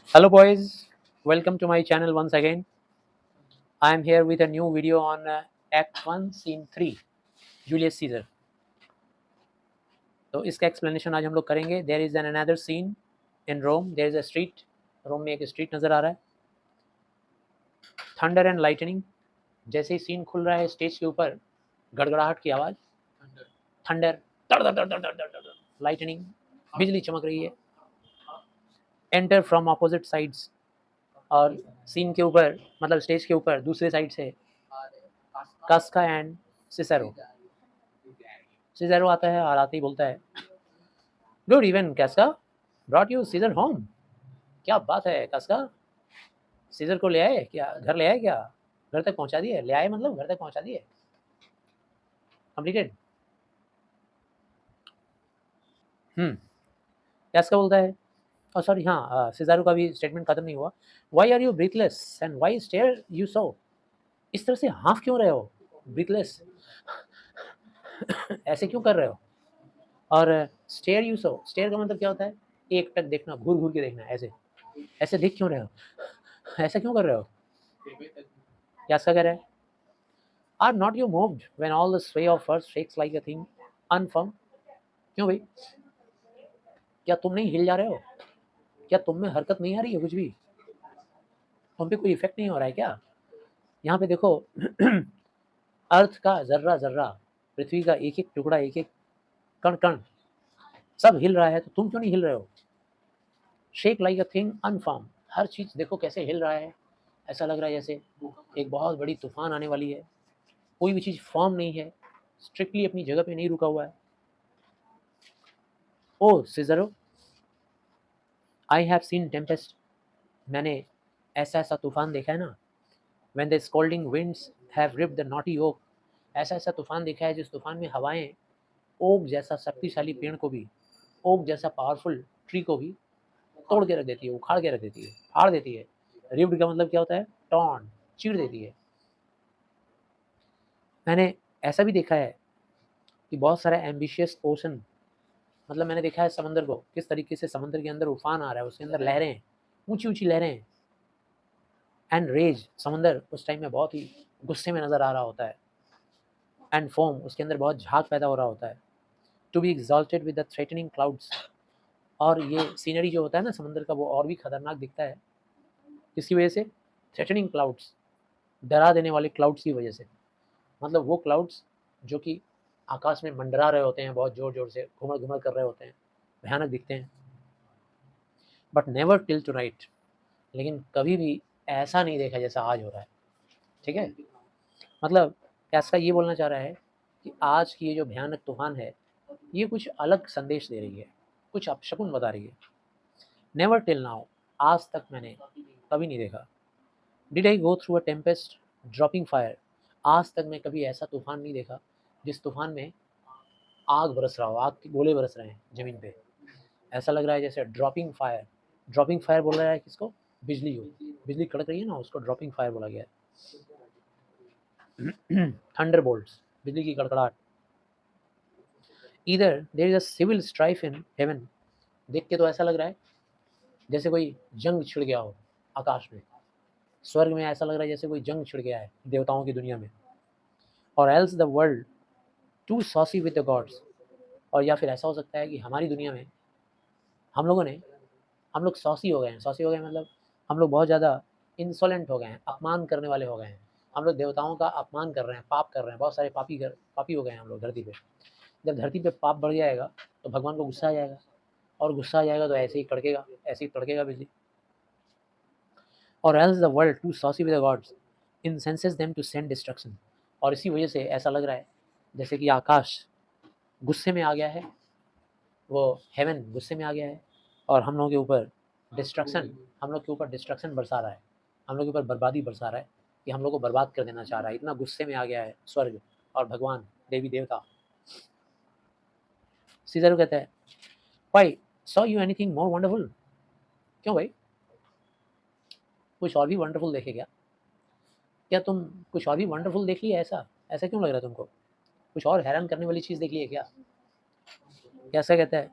Hello, boys. Welcome to my channel once again. I am here with a new video on Act 1, Scene 3, Julius Caesar. तो इसका explanation आज हम लोग करेंगे. There is an another scene in Rome. There is a street. Rome में एक street नज़र आ रहा है. Thunder and lightning. जैसे ही सीन खुल रहा है स्टेज के ऊपर गड़गड़ाहट की आवाज़. थंडर. लाइटनिंग. बिजली चमक रही है. Enter from opposite sides. और सीन के ऊपर मतलब स्टेज के ऊपर दूसरे साइड से कास्का एंड सिसेरो. सीजरो आता है और आते ही बोलता है, good even Casca, brought you Caesar home. क्या बात है कास्का, सीजर को ले आए क्या, घर ले आए क्या, घर तक पहुंचा दिए. ले आए मतलब घर तक पहुंचा दिए. कंप्लीटेड. कास्का बोलता है, और सॉरी हाँ, सीजारो का भी स्टेटमेंट खत्म नहीं हुआ. Why are you breathless and why stare you so. इस तरह से हाफ क्यों रहे हो, ब्रीथलेस. ऐसे क्यों कर रहे हो. और स्टेयर यू सो, स्टेयर का मतलब क्या होता है, एक टक देखना, घूर घूर के देखना. ऐसे ऐसे देख क्यों रहे हो, ऐसा क्यों कर रहे हो. क्या कह रहा है, are not you moved when all the sway of earth shakes like a thing unfirm. क्यों भाई, क्या तुम नहीं हिल जा रहे हो, क्या तुम में हरकत नहीं आ रही है, कुछ भी तुम पे कोई इफेक्ट नहीं हो रहा है क्या. यहाँ पे देखो अर्थ का जर्रा जर्रा, पृथ्वी का एक एक टुकड़ा, एक एक कण कण सब हिल रहा है, तो तुम क्यों नहीं हिल रहे हो. Shake like a thing unfirm. हर चीज देखो कैसे हिल रहा है, ऐसा लग रहा है जैसे एक बहुत बड़ी तूफान आने वाली है. कोई भी चीज फॉर्म नहीं है, स्ट्रिक्टली अपनी जगह पे नहीं रुका हुआ है. O Cicero, I have seen tempest. मैंने ऐसा ऐसा तूफान देखा है ना. When the scolding winds have ripped the knotty oak. ऐसा ऐसा तूफान देखा है जिस तूफान में हवाएं ओक जैसा शक्तिशाली पेड़ को भी, ओक जैसा पावरफुल ट्री को भी तोड़ के रख देती है, उखाड़ के रख देती है, फाड़ देती है. रिप्ड का मतलब क्या होता है, टॉर्न, चीर देती है. मैंने ऐसा भी देखा है कि बहुत सारा एम्बिशियस ओशन, मतलब मैंने देखा है समंदर को किस तरीके से समंदर के अंदर उफान आ रहा है, उसके अंदर लहरें, ऊंची ऊंची लहरें. एंड रेज, समंदर उस टाइम में बहुत ही गुस्से में नज़र आ रहा होता है. एंड फोम, उसके अंदर बहुत झाग पैदा हो रहा होता है. To be exalted with the threatening clouds. और ये सीनरी जो होता है ना समंदर का, वो और भी खतरनाक दिखता है. किसकी वजह से, थ्रेटनिंग क्लाउड्स, डरा देने वाले क्लाउड्स की वजह से. मतलब वो क्लाउड्स जो कि आकाश में मंडरा रहे होते हैं, बहुत जोर जोर से घुमड़ घुमड़ कर रहे होते हैं, भयानक दिखते हैं. But never till two night. लेकिन कभी भी ऐसा नहीं देखा जैसा आज हो रहा है. ठीक है, मतलब ऐसा ये बोलना चाह रहा है कि आज की ये जो भयानक तूफान है, ये कुछ अलग संदेश दे रही है, कुछ अपशकुन बता रही है. नेवर टिल नाउ, आज तक मैंने कभी नहीं देखा. Did I go through a Tempest dropping fire. आज तक मैं कभी ऐसा तूफान नहीं देखा जिस तूफान में आग बरस रहा हो, आग के गोले बरस रहे हैं ज़मीन पे. ऐसा लग रहा है जैसे ड्रॉपिंग फायर. ड्रॉपिंग फायर बोल रहा है किसको, बिजली हो, बिजली कड़क रही है ना, उसको ड्रॉपिंग फायर बोला गया है. थंडर बोल्ट्स, बिजली की कड़कड़ाहट. इधर there is a civil strife in heaven. देख के तो ऐसा लग रहा है जैसे कोई जंग छिड़ गया हो आकाश में, स्वर्ग में. ऐसा लग रहा है जैसे कोई जंग छिड़ गया है देवताओं की दुनिया में. और else the world too saucy with the gods. और या फिर ऐसा हो सकता है कि हमारी दुनिया में हम लोगों ने, हम लोग सॉसी हो गए हैं. सॉसी हो गए मतलब हम लोग बहुत ज़्यादा इंसोलेंट हो गए हैं, अपमान करने वाले हो गए हैं. हम लोग देवताओं का अपमान कर रहे हैं, पाप कर रहे हैं, बहुत सारे पापी हो गए हैं हम लोग धरती पे. जब धरती पे पाप बढ़ जाएगा तो भगवान को गुस्सा आ जाएगा, और गुस्सा आ जाएगा तो ऐसे ही कड़केगा, ऐसे ही तड़केगा बिजली. Or else the world too saucy with the gods incenses them to send destruction. और इसी वजह से ऐसा लग रहा है जैसे कि आकाश गुस्से में आ गया है, वो हेवन गुस्से में आ गया है, और हम लोगों के ऊपर डिस्ट्रक्शन, हम लोग के ऊपर डिस्ट्रक्शन बरसा रहा है, हम लोग के ऊपर बर्बादी बरसा रहा है, कि हम लोग को बर्बाद कर देना चाह रहा है. इतना गुस्से में आ गया है स्वर्ग और भगवान, देवी देवता. सीजर कहता है, भाई saw you anything more wonderful. क्यों भाई, कुछ और भी वंडरफुल देखे क्या, क्या तुम कुछ और भी वंडरफुल देख लिया, ऐसा ऐसा क्यों लग रहा है तुमको, कुछ और हैरान करने वाली चीज़ देख ली है क्या. कैसा कहता है,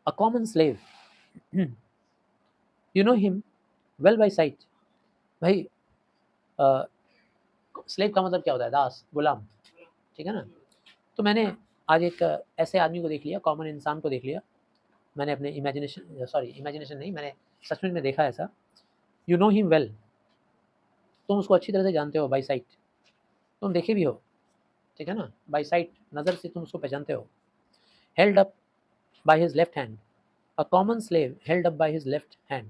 a common slave. You know him well by site. भाई स्लेव का मतलब क्या होता है? दास, गुलाम, ठीक है ना। तो मैंने आज एक ऐसे आदमी को देख लिया, कॉमन इंसान को देख लिया, मैंने अपने इमेजिनेशन नहीं, मैंने सच में देखा ऐसा। यू नो हिम वेल, तुम उसको अच्छी तरह से जानते हो, बाई साइट, तुम देखे भी हो, ठीक है ना, बाई साइट, नज़र से तुम उसको पहचानते हो। Held up by his left hand, a common slave held up by his left hand.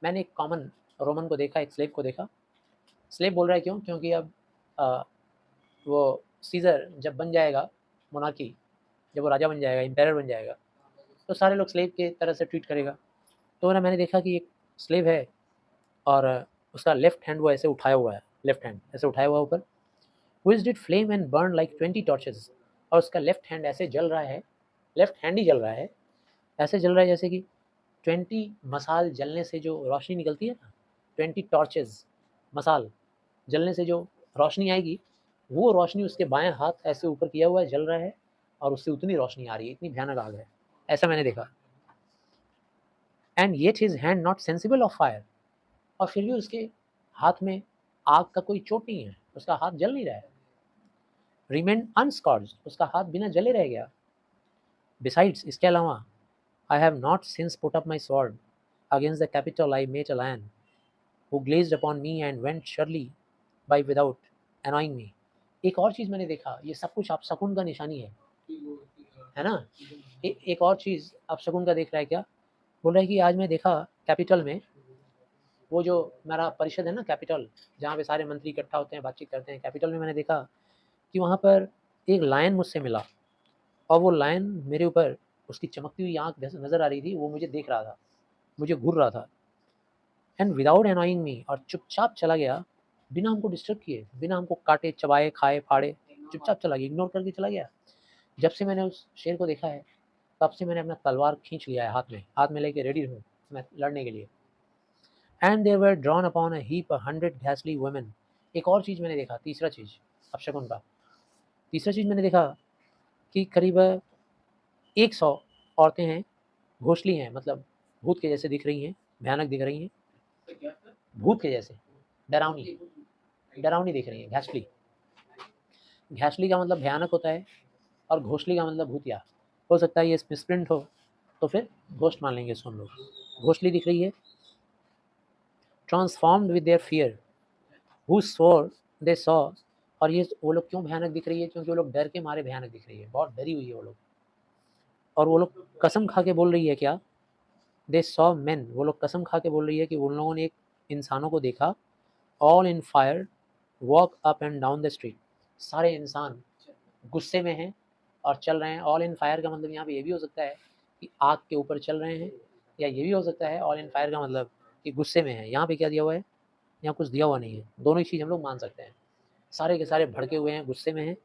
मैंने एक कॉमन रोमन को देखा, एक स्लेव को देखा। स्लेव बोल रहा है क्यों? क्योंकि अब अ, वो सीज़र जब बन जाएगा मोनार्की, जब वो राजा बन जाएगा, एम्पायर बन जाएगा, तो सारे लोग स्लेव के तरह से ट्रीट करेगा। तो ना मैंने देखा कि एक स्लेव है और उसका लेफ्ट हैंड वो ऐसे उठाया हुआ है, लेफ्ट हैंड ऐसे उठाया हुआ है ऊपर, which did flame and burn like 20 torches. और उसका लेफ्ट हैंड ऐसे जल रहा है, लेफ्ट हैंड ही जल रहा है, ऐसे जल रहा है जैसे कि 20 मसाल जलने से जो रोशनी निकलती है ना, 20 टॉर्चेस, मसाल जलने से जो रोशनी आएगी, वो रोशनी उसके बाएं हाथ ऐसे ऊपर किया हुआ है, जल रहा है, और उससे उतनी रोशनी आ रही है, इतनी भयानक आग है, ऐसा मैंने देखा। And yet his hand not sensible of fire, और फिर भी उसके हाथ में आग का कोई चोट नहीं है, उसका हाथ जल नहीं रहा है। रिमेन अनस्कॉर्ड, उसका हाथ बिना जले रह गया। बिसाइड्स, इसके अलावा, I have not since put up my sword against the Capitol I met a lion who glazed upon me and went surly by without annoying me. एक और चीज़ मैंने देखा, ये सब कुछ अपशकुन का निशानी है ना। एक और चीज़ अपशकुन का देख रहा है क्या? बोल रहा है कि आज मैं देखा कैपिटल में, वो जो मेरा परिषद है ना, कैपिटल, जहाँ पे सारे मंत्री इकट्ठा होते हैं, बातचीत करते हैं, कैपिटल में मैंने देखा कि वहाँ पर एक लायन मुझसे मिला, और वो लायन मेरे ऊपर, उसकी चमकती हुई आँख नज़र आ रही थी, वो मुझे देख रहा था, मुझे घूर रहा था। एंड विदाउट एनॉइंग मी, और चुपचाप चला गया, बिना हमको डिस्टर्ब किए, बिना हमको काटे, चबाए, खाए, फाड़े, चुपचाप चला गया, इग्नोर करके चला गया। जब से मैंने उस शेर को देखा है, तब से मैंने अपना तलवार खींच लिया है हाथ में लेके रेडी हूँ मैं लड़ने के लिए। And they were drawn upon a heap 100 घैसली वुमेन। एक और चीज़ मैंने देखा, तीसरा चीज़ अपशकुन का, तीसरा चीज़ मैंने देखा कि करीब 100 औरतें हैं, घोषली हैं, मतलब भूत के जैसे दिख रही हैं, भयानक दिख रही हैं, भूत के जैसे, डरावनी, डरावनी दिख रही हैं, घैसली। घैसली का मतलब भयानक होता है, और घोषली का मतलब भूतिया। हो सकता है ये मिसप्रिंट हो, तो फिर घोस्ट मान लेंगे इसको हम लोग। घोषली दिख रही है, transformed with their fear who swore they saw. और ये वो लोग क्यों भयानक दिख रही है? क्योंकि वो लोग डर के मारे भयानक दिख रही है, बहुत डरी हुई है वो लोग। और वो लोग कसम खा के बोल रही है क्या? दे सॉ मेन, वो लोग कसम खा के बोल रही है कि उन लोगों ने एक इंसानों को देखा, all in fire walk up and down the street. सारे इंसान गुस्से में हैं और चल रहे हैं। ऑल इन फायर का मतलब यहाँ पे ये भी हो सकता है कि आग के ऊपर चल रहे हैं, या ये भी हो सकता है ऑल इन फायर का मतलब कि गुस्से में है। यहाँ पे क्या दिया हुआ है? यहाँ कुछ दिया हुआ नहीं है, दोनों ही चीज़ हम लोग मान सकते हैं। सारे के सारे भड़के हुए हैं, गुस्से में हैं,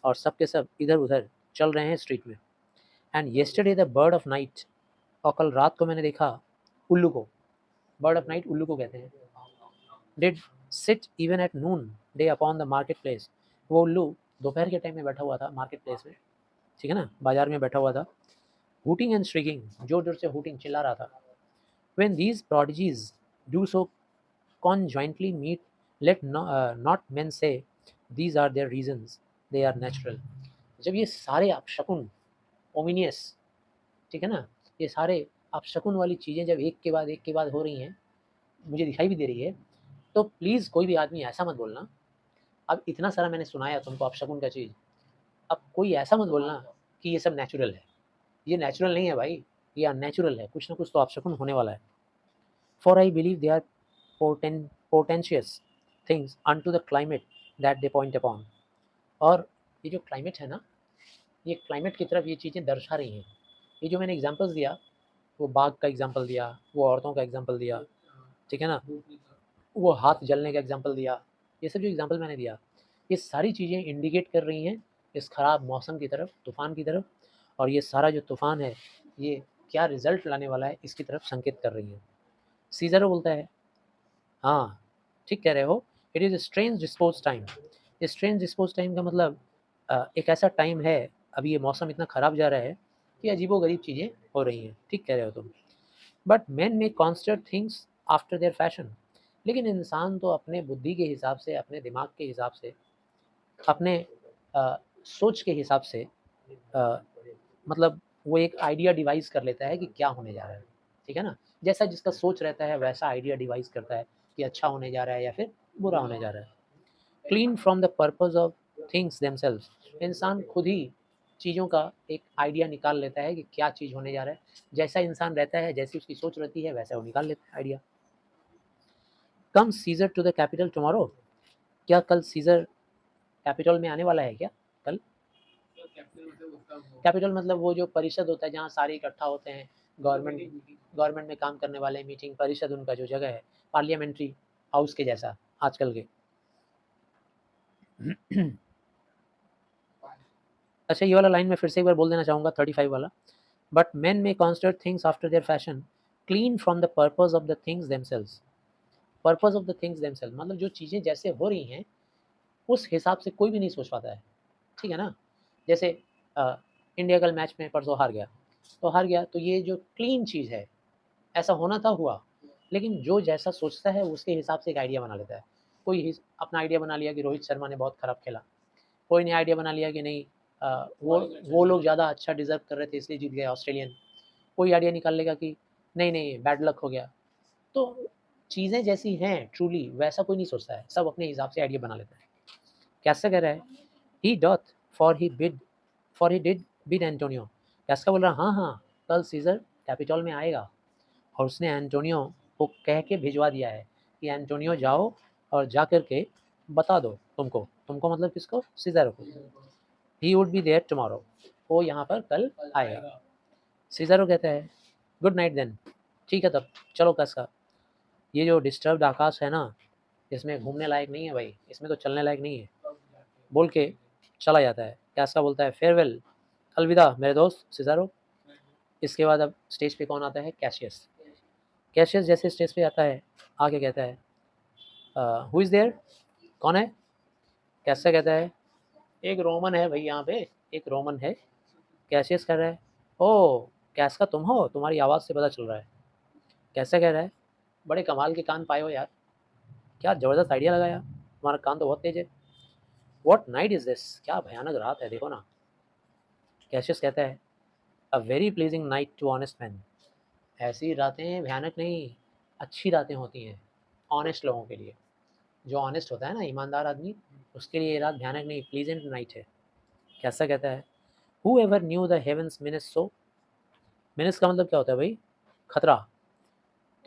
और सब के सब इधर उधर चल रहे हैं स्ट्रीट में। And yesterday the bird of night, और कल रात को मैंने देखा उल्लू को, बर्ड ऑफ नाइट उल्लू को कहते हैं, did sit even at noonday upon the market place. वो उल्लू दोपहर के टाइम में बैठा हुआ था मार्केट प्लेस में, ठीक है ना, बाजार में बैठा हुआ था, हूटिंग एंड श्रीकिंग, जोर जोर से हूटिंग, चिल्ला रहा था। When these prodigies do so conjointly meet, let not men say these are their reasons, they are natural। जब ये सारे अपशकुन, ओमिनियस, ठीक है ना, ये सारे अपशकुन वाली चीज़ें जब एक के बाद हो रही हैं, मुझे दिखाई भी दे रही है, तो प्लीज़ कोई भी आदमी ऐसा मत बोलना, अब इतना सारा मैंने सुनाया तुमको अपशकुन का चीज़, अब कोई ऐसा मत बोलना कि ये सब नेचुरल है। ये नेचुरल नहीं है भाई, ये अननेचुरल है, कुछ ना कुछ तो अपशकुन होने वाला है। For I believe they are portentous things unto the climate that they point upon। और ये जो क्लाइमेट है ना, ये क्लाइमेट की तरफ ये चीज़ें दर्शा रही हैं। ये जो मैंने एग्जांपल्स दिया, वो बाघ का एग्जांपल दिया, वो औरतों का एग्जांपल दिया, ठीक है ना, वो हाथ जलने का एग्जांपल दिया, ये सब जो एग्जांपल मैंने दिया, ये सारी चीज़ें इंडिकेट कर रही हैं इस ख़राब मौसम की तरफ, तूफ़ान की तरफ। और ये सारा जो तूफ़ान है, ये क्या रिज़ल्ट लाने वाला है, इसकी तरफ संकेत कर रही हैं। सीज़र बोलता है, हाँ, ठीक कह रहे हो, it is strange dispose time. Strange dispose time का मतलब एक ऐसा टाइम है, अभी ये मौसम इतना ख़राब जा रहा है कि अजीबो गरीब चीज़ें हो रही हैं, ठीक कह रहे हो तुम। But man may construe things after their fashion. लेकिन इंसान तो अपने बुद्धि के हिसाब से, अपने दिमाग के हिसाब से, अपने सोच के हिसाब से मतलब वो एक आइडिया डिवाइस कर लेता है कि क्या होने जा रहा है, ठीक है ना? जैसा जिसका सोच रहता है वैसा आइडिया डिवाइस करता है कि अच्छा होने जा रहा है या फिर बुरा होने जा रहा है। Clean from the purpose of things themselves, इंसान खुद ही चीज़ों का एक आइडिया निकाल लेता है कि क्या चीज़ होने जा रहा है। जैसा इंसान रहता है, जैसी उसकी सोच रहती है, वैसा वो निकाल लेता है idea. Come Caesar to the capitol tomorrow, क्या कल सीजर कैपिटल में आने वाला है क्या कल? कैपिटल मतलब वो जो परिषद होता है जहाँ सारे इकट्ठा होते हैं, गवर्नमेंट में काम करने वाले, मीटिंग परिषद उनका जो जगह है, पार्लियामेंट्री हाउस के जैसा आजकल के। अच्छा, ये वाला लाइन मैं फिर से एक बार बोल देना चाहूँगा, 35 वाला। But men may construct things after their fashion, clean from the purpose of the things themselves। Purpose of the things themselves मतलब जो चीज़ें जैसे हो रही हैं उस हिसाब से कोई भी नहीं सोच पाता है, ठीक है ना? जैसे इंडिया कल मैच में परसों हार गया, तो हार गया, तो ये जो क्लीन चीज़ है, ऐसा होना था हुआ। लेकिन जो जैसा सोचता है उसके हिसाब से एक आइडिया बना लेता है। कोई अपना आइडिया बना लिया कि रोहित शर्मा ने बहुत खराब खेला, कोई ने आइडिया बना लिया कि नहीं वो लोग ज़्यादा अच्छा डिज़र्व कर रहे थे इसलिए जीत गए ऑस्ट्रेलियन। कोई आइडिया निकाल लेगा कि नहीं बैड लक हो गया। तो चीज़ें जैसी हैं ट्रूली वैसा कोई नहीं सोचता है, सब अपने हिसाब से आइडिया बना लेता है। कैसा कह रहा है, he doth for he did bid Antonio. कैसा बोल रहा है, हाँ कल सीजर कैपिटल में आएगा, और उसने एंटोनियो को कह के भिजवा दिया है कि एंटोनियो जाओ और जा कर के बता दो तुमको मतलब किसको, सीजर को। He would be there tomorrow, वो यहाँ पर कल आएगा। सीजर कहता है गुड नाइट देन, ठीक है तब चलो कैसा। ये जो डिस्टर्ब्ड आकाश है ना, इसमें घूमने लायक नहीं है भाई, इसमें तो चलने लायक नहीं है, बोल के चला जाता है। कैसा बोलता है, फेयरवेल, अलविदा मेरे दोस्त सिजारो। इसके बाद अब स्टेज पे कौन आता है, कैशियस। कैशियस जैसे स्टेज पे आता है, आके कहता है हु इज़ देयर, कौन है? कैसा कहता है, एक रोमन है भाई यहाँ पे, एक रोमन है। कैशियस कह रहा है ओ कैस का तुम हो, तुम्हारी आवाज़ से पता चल रहा है। कैसा कह रहा है, बड़े कमाल के कान पाए हो यार, क्या ज़बरदस्त आइडिया लगाया, तुम्हारा कान तो बहुत तेज है। व्हाट नाइट इज़ दिस, क्या भयानक रात है देखो ना। कैशियस कहता है a very pleasing night to honest man. ऐसी रातें भयानक नहीं, अच्छी रातें होती हैं ऑनेस्ट लोगों के लिए। जो ऑनेस्ट होता है ना, ईमानदार आदमी, उसके लिए ये रात भयानक नहीं, प्लीजेंट नाइट है। कैसा कहता है, who ever knew the heavens menace so. Menace का मतलब क्या होता है भाई, खतरा।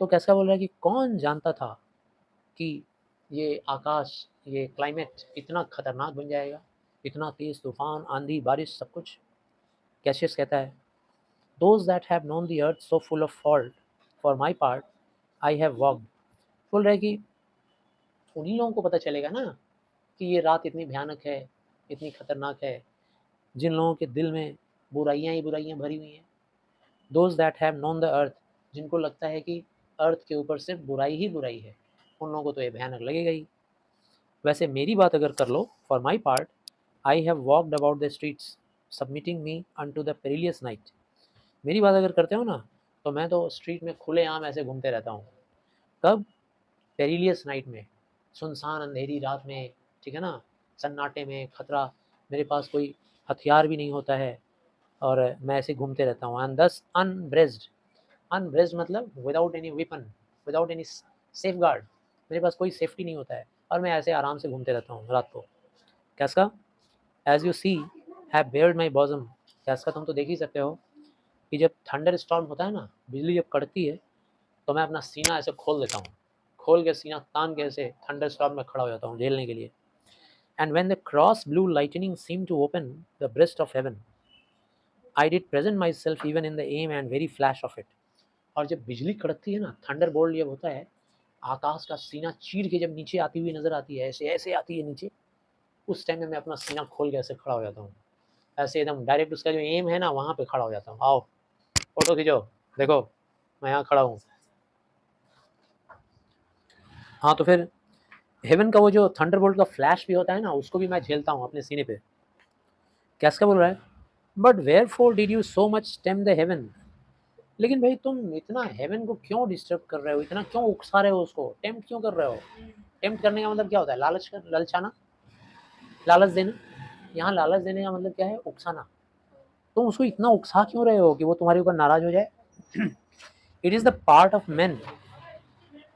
तो कैसा बोल रहा है कि कौन जानता था कि ये आकाश, ये क्लाइमेट इतना खतरनाक बन जाएगा, इतना तेज तूफान, आंधी, बारिश, सब कुछ। कैशियस कहता है those that have known the earth so full of fault, for my part I have walked. बोल रहा है कि उन्हीं लोगों को पता चलेगा ना कि ये रात इतनी भयानक है, इतनी खतरनाक है, जिन लोगों के दिल में बुराइयां ही बुराइयां भरी हुई हैं। Those that have known the earth, जिनको लगता है कि अर्थ के ऊपर सिर्फ बुराई ही बुराई है, उन लोगों को तो ये भयानक लगेगा ही। वैसे मेरी बात अगर कर लो, for my part I have walked about the streets submitting me unto the perilous night. मेरी बात अगर करते हो ना, तो मैं तो स्ट्रीट में खुलेआम ऐसे घूमते रहता हूँ। कब, पेरिलियस नाइट में, सुनसान अंधेरी रात में, ठीक है ना, सन्नाटे में, खतरा, मेरे पास कोई हथियार भी नहीं होता है, और मैं ऐसे घूमते रहता हूँ। एंड दस अनब्रेस्ड, अनब्रेस्ड मतलब without any weapon, without any safe guard, मेरे पास कोई सेफ्टी नहीं होता है, और मैं ऐसे आराम से घूमते रहता हूँ रात को। कैसा, as you see have bared my bosom. कैसा, तुम तो देख ही सकते हो कि जब थंडर स्टॉर्म होता है ना, बिजली जब कड़कती है, तो मैं अपना सीना ऐसे खोल देता हूँ, खोल के सीना तान के ऐसे थंडर स्टॉर्म में खड़ा हो जाता हूँ झेलने के लिए। And when the cross blue lightning seem to open the breast of heaven, I did present my self even in the aim and very flash of it. और जब बिजली कड़कती है ना, थंडर बोल्ट जब होता है, आकाश का सीना चीर के जब नीचे आती हुई नजर आती है, ऐसे ऐसे आती है नीचे, उस टाइम में मैं अपना सीना खोल के ऐसे खड़ा हो जाता हूँ, ऐसे एकदम डायरेक्ट उसका जो एम है ना वहाँ पे खड़ा हो जाता हूँ। आओ फोटो खींचो, देखो मैं यहाँ खड़ा हूँ। हाँ, तो फिर हेवन का वो जो थंडरबोल्ट का फ्लैश भी होता है ना, उसको भी मैं झेलता हूँ अपने सीने पे। कैसा बोल रहा है, but wherefore did you so much tempt the heaven, लेकिन भाई तुम इतना हेवन को क्यों डिस्टर्ब कर रहे हो, इतना क्यों उकसा रहे हो, उसको टेम्प्ट क्यों कर रहे हो? टेम्प्ट करने का मतलब क्या होता है? ललचाना, लालच देना। यहाँ लालच देने का मतलब क्या है? उकसाना। तुम उसको इतना उकसा क्यों रहे हो कि वो तुम्हारे ऊपर नाराज हो जाए? It is the part of man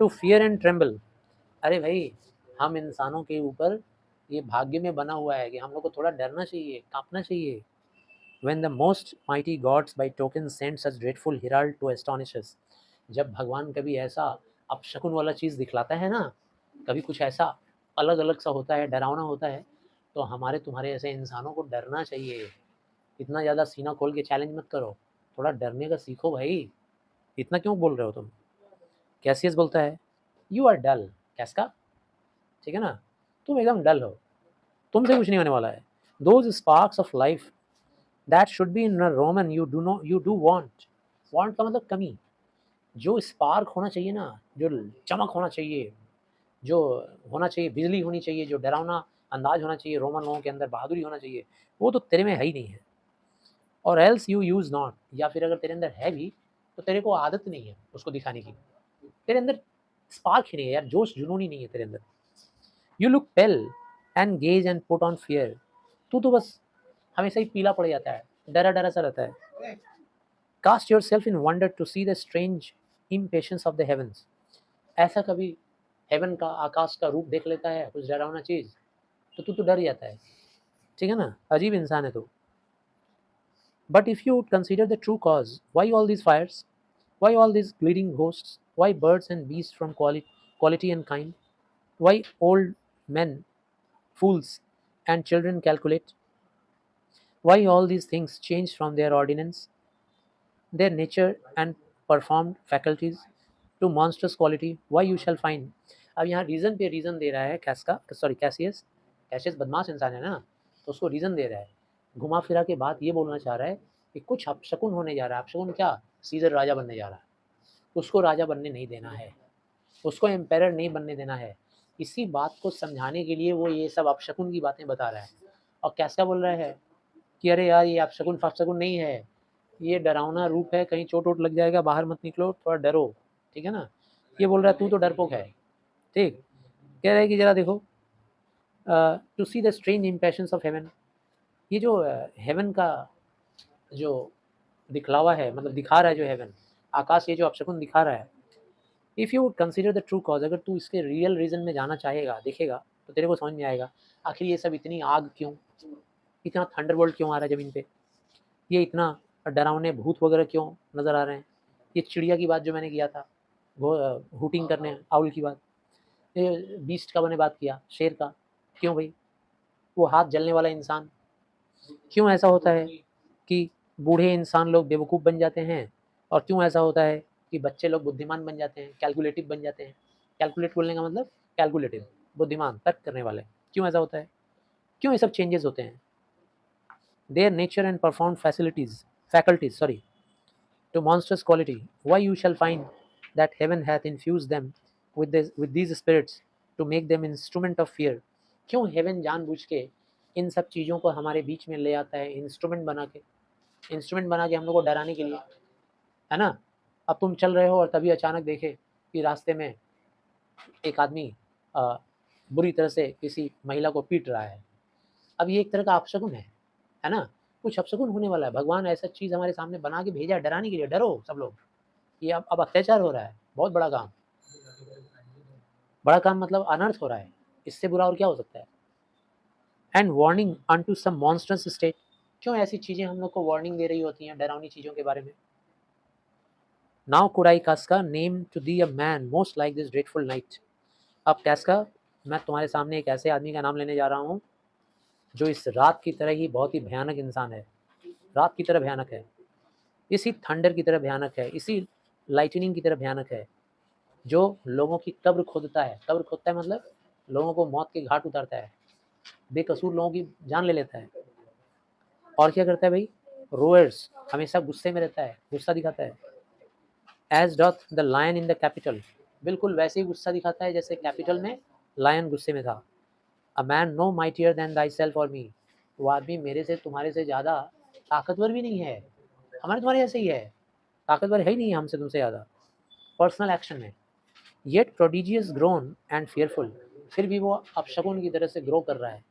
to fear and tremble. अरे भाई, हम इंसानों के ऊपर ये भाग्य में बना हुआ है कि हम लोग को थोड़ा डरना चाहिए, कांपना चाहिए। When the most mighty gods by token send such dreadful herald to astonish us, जब भगवान कभी ऐसा अपशकुन वाला चीज़ दिखलाता है ना, कभी कुछ ऐसा अलग अलग सा होता है, डरावना होता है, तो हमारे तुम्हारे ऐसे इंसानों को डरना चाहिए। इतना ज़्यादा सीना खोल के चैलेंज मत करो, थोड़ा डरने का सीखो भाई। इतना क्यों बोल रहे हो तुम? कैसियस बोलता है, यू आर डल। कैसका, ठीक है ना, तुम एकदम डल हो, तुमसे कुछ नहीं होने वाला है। Those sparks of life that should be in Roman you do want. Want का मतलब कमी। जो स्पार्क होना चाहिए ना, जो चमक होना चाहिए, जो होना चाहिए, बिजली होनी चाहिए, जो डरावना अंदाज होना चाहिए, रोमन लोगों के अंदर बहादुरी होना चाहिए, वो तो तेरे में है ही नहीं है। और एल्स यू यूज नॉट, या फिर अगर तेरे अंदर है भी तो तेरे को आदत नहीं है उसको दिखाने की। तेरे अंदर स्पार्क ही नहीं है यार, जोश जुनून ही नहीं है तेरे अंदर। You look pale and gauge and put on fear. तू तो बस हमेशा ही पीला पड़ जाता है, डरा डरा सा रहता है। Cast your self in wonder to see the strange impatience of the heavens. ऐसा कभी हेवन का, आकाश का रूप देख लेता है, कुछ डरावना चीज़, तो तू तो डर जाता है। ठीक है ना, अजीब इंसान है तू। But if you consider the true cause, why all these fires, why all these gliding ghosts, why birds and beasts from quality and kind, why old men, fools, and children calculate, why all these things change from their ordinance, their nature and performed faculties to monstrous quality, why you shall find। अब यहाँ reason पे reason दे रहा है कैसका, sorry Cassius. Cassius बदमाश इंसान है ना, तो उसको रीज़न दे रहा है। घुमा फिरा के बात ये बोलना चाह रहा है कि कुछ अपशकुन होने जा रहा है। अपशकुन क्या? सीजर राजा बनने जा रहा है, उसको राजा बनने नहीं देना है, उसको एम्पायर नहीं बनने देना है। इसी बात को समझाने के लिए वो ये सब अपशकुन की बातें बता रहा है। और कैसा बोल रहा है कि अरे यार ये अपशकुन फपशकुन नहीं है, ये डरावना रूप है, कहीं चोट वोट लग जाएगा, बाहर मत निकलो, थोड़ा डरो। ठीक है ना, ये बोल रहा है तू तो डरपोक है। ठीक, कह रहा है कि जरा देखो, to see the strange impressions of heaven. ये जो हेवन का जो दिखलावा है, मतलब दिखा रहा है जो हेवन, आकाश, ये जो अपशकुन दिखा रहा है, if you would consider the true cause, अगर तू इसके रियल रीज़न में जाना चाहेगा, देखेगा, तो तेरे को समझ में आएगा आखिर ये सब इतनी आग क्यों, इतना थंडरबोल्ट क्यों आ रहा है ज़मीन पे, ये इतना डरावने भूत वगैरह क्यों नज़र आ रहे हैं, ये चिड़िया की बात जो मैंने किया था, वो हूटिंग करने आउल की बात, ये बीस्ट का मैंने बात किया, शेर का, क्यों भाई, वो हाथ जलने वाला इंसान, क्यों ऐसा होता है कि बूढ़े इंसान लोग बेवकूफ़ बन जाते हैं, और क्यों ऐसा होता है कि बच्चे लोग बुद्धिमान बन जाते हैं, कैलकुलेटिव बन जाते हैं। कैलकुलेट बोलने का मतलब कैलकुलेटिव, बुद्धिमान, तर्क करने वाले। क्यों ऐसा होता है? क्यों ये सब चेंजेस होते हैं? Their nature and perform faculties sorry to monstrous quality, why you shall find that heaven hath infused them with these spirits to make them instrument of fear। क्यों हेवन जानबूझ के इन सब चीज़ों को हमारे बीच में ले आता है, इंस्ट्रूमेंट बना के, इंस्ट्रूमेंट बना के हम लोग को डराने के लिए, है ना। अब तुम चल रहे हो और तभी अचानक देखे कि रास्ते में एक आदमी बुरी तरह से किसी महिला को पीट रहा है। अब ये एक तरह का अपशकुन है ना, कुछ अपशकुन होने वाला है। भगवान ऐसा चीज़ हमारे सामने बना के भेजा है डराने के लिए, डरो सब लोग, ये अब अत्याचार हो रहा है, बहुत बड़ा काम। बड़ा काम मतलब अनर्थ हो रहा है, इससे बुरा और क्या हो सकता है। And warning unto some monstrous state, क्यों ऐसी चीज़ें हम लोग को वार्निंग दे रही होती हैं डरावनी चीज़ों के बारे में। Now could I Casca name to thee a man most like this dreadful night. अब कैस्का, मैं तुम्हारे सामने एक ऐसे आदमी का नाम लेने जा रहा हूँ जो इस रात की तरह ही बहुत ही भयानक इंसान है, रात की तरह भयानक है, इसी थंडर की तरह भयानक है, इसी लाइटनिंग की तरह भयानक है, जो लोगों की कब्र खोदता है। कब्र खोदता है मतलब लोगों को मौत के घाट उतारता है, बेकसूर लोगों की जान ले लेता है। और क्या करता है भाई? रोअर्स, हमेशा गुस्से में रहता है, गुस्सा दिखाता है। As doth the lion in the capitol, बिल्कुल वैसे ही गुस्सा दिखाता है जैसे कैपिटल में लायन गुस्से में था। A man no mightier than thy self or me, वो आदमी मेरे से, तुम्हारे से ज़्यादा ताकतवर भी नहीं है, हमारे तुम्हारे ऐसे ही है, ताकतवर है ही नहीं हमसे तुमसे ज़्यादा पर्सनल एक्शन में। Yet prodigious grown and fearful, फिर भी वो अपशकुन की तरह से ग्रो कर रहा है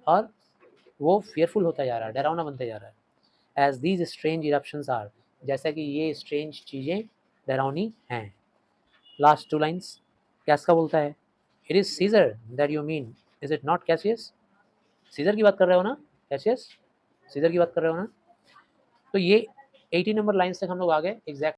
और वो फियरफुल होता जा रहा है, डरावना बनते जा रहा है। As these strange eruptions are, जैसा कि ये स्ट्रेंज चीज़ें डरावनी हैं। लास्ट टू लाइन्स कैस का बोलता है, it is Caesar that you mean, is it not Cassius? Caesar की बात कर रहे हो ना कैसियस? सीजर की बात कर रहे हो ना? तो ये 80 नंबर लाइन्स तक हम लोग आ गए एग्जैक्ट